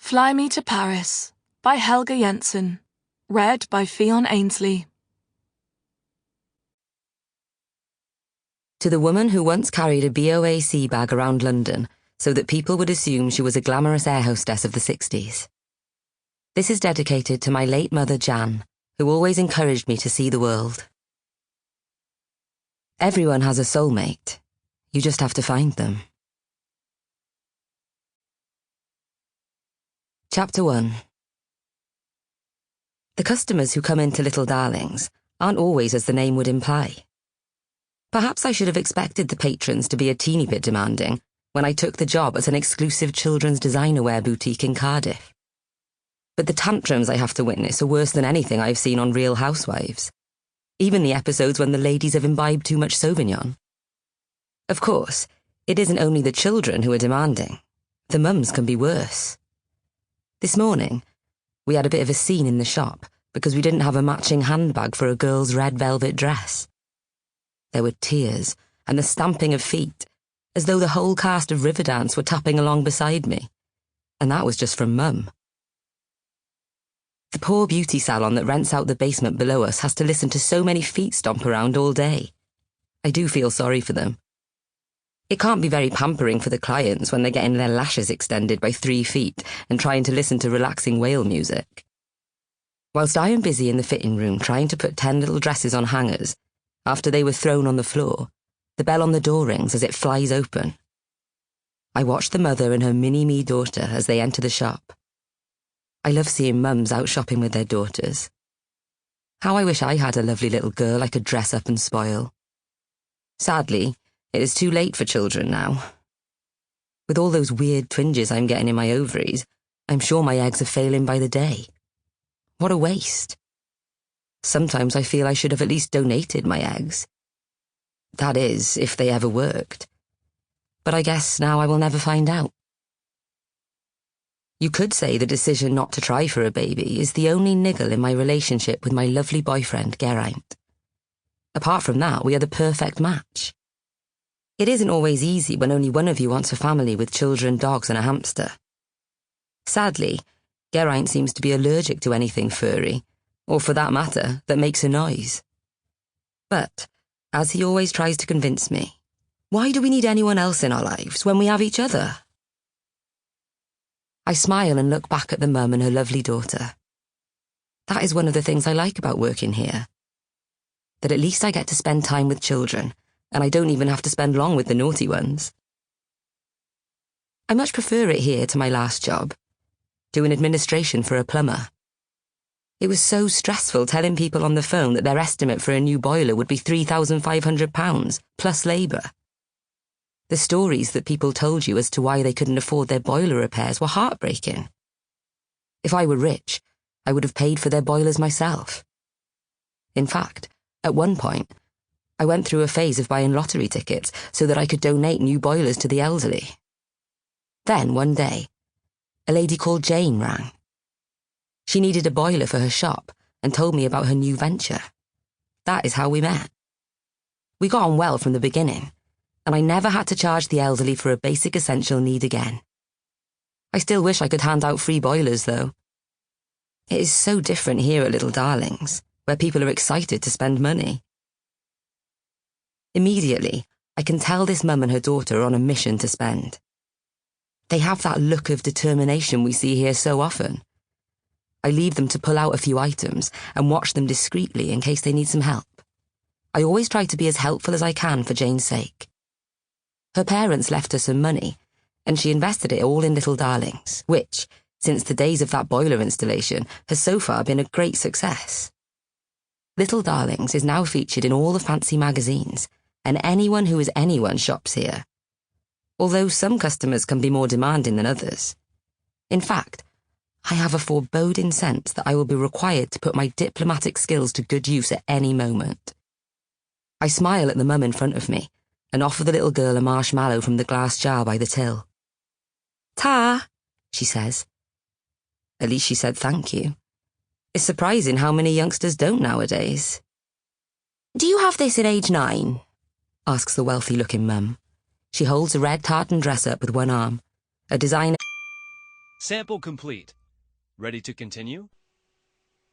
Fly Me to Paris by Helga Jensen. Read by Ffion Aynsley. To the woman who once carried a BOAC bag around London so that people would assume she was a glamorous air hostess of the 60s. This is dedicated to my late mother Jan, who always encouraged me to see the world. Everyone has a soulmate. You just have to find them. Chapter 1. The customers who come into Little Darlings aren't always as the name would imply. Perhaps I should have expected the patrons to be a teeny bit demanding when I took the job at an exclusive children's designer wear boutique in Cardiff. But the tantrums I have to witness are worse than anything I've seen on Real Housewives. Even the episodes when the ladies have imbibed too much Sauvignon. Of course, it isn't only the children who are demanding. The mums can be worse. This morning, we had a bit of a scene in the shop because we didn't have a matching handbag for a girl's red velvet dress. There were tears and the stamping of feet, as though the whole cast of Riverdance were tapping along beside me. And that was just from Mum. The poor beauty salon that rents out the basement below us has to listen to so many feet stomp around all day. I do feel sorry for them. It can't be very pampering for the clients when they're getting their lashes extended by 3 feet and trying to listen to relaxing whale music. Whilst I am busy in the fitting room trying to put 10 little dresses on hangers, after they were thrown on the floor, the bell on the door rings as it flies open. I watch the mother and her mini-me daughter as they enter the shop. I love seeing mums out shopping with their daughters. How I wish I had a lovely little girl I could dress up and spoil. Sadly, it is too late for children now. With all those weird twinges I'm getting in my ovaries, I'm sure my eggs are failing by the day. What a waste. Sometimes I feel I should have at least donated my eggs. That is, if they ever worked. But I guess now I will never find out. You could say the decision not to try for a baby is the only niggle in my relationship with my lovely boyfriend, Geraint. Apart from that, we are the perfect match. It isn't always easy when only one of you wants a family with children, dogs, and a hamster. Sadly, Geraint seems to be allergic to anything furry, or for that matter, that makes a noise. But, as he always tries to convince me, why do we need anyone else in our lives when we have each other? I smile and look back at the mum and her lovely daughter. That is one of the things I like about working here. That at least I get to spend time with children, and I don't even have to spend long with the naughty ones. I much prefer it here to my last job, doing administration for a plumber. It was so stressful telling people on the phone that their estimate for a new boiler would be £3,500, plus labour. The stories that people told you as to why they couldn't afford their boiler repairs were heartbreaking. If I were rich, I would have paid for their boilers myself. In fact, at one point, I went through a phase of buying lottery tickets so that I could donate new boilers to the elderly. Then, one day, a lady called Jane rang. She needed a boiler for her shop and told me about her new venture. That is how we met. We got on well from the beginning, and I never had to charge the elderly for a basic essential need again. I still wish I could hand out free boilers, though. It is so different here at Little Darlings, where people are excited to spend money. Immediately, I can tell this mum and her daughter are on a mission to spend. They have that look of determination we see here so often. I leave them to pull out a few items and watch them discreetly in case they need some help. I always try to be as helpful as I can for Jane's sake. Her parents left her some money, and she invested it all in Little Darlings, which, since the days of that boiler installation, has so far been a great success. Little Darlings is now featured in all the fancy magazines, and anyone who is anyone shops here. Although some customers can be more demanding than others. In fact, I have a foreboding sense that I will be required to put my diplomatic skills to good use at any moment. I smile at the mum in front of me and offer the little girl a marshmallow from the glass jar by the till. "Ta," she says. At least she said thank you. It's surprising how many youngsters don't nowadays. "Do you have this at age 9? asks the wealthy-looking mum. She holds a red tartan dress up with one arm, a designer... Sample complete. Ready to continue?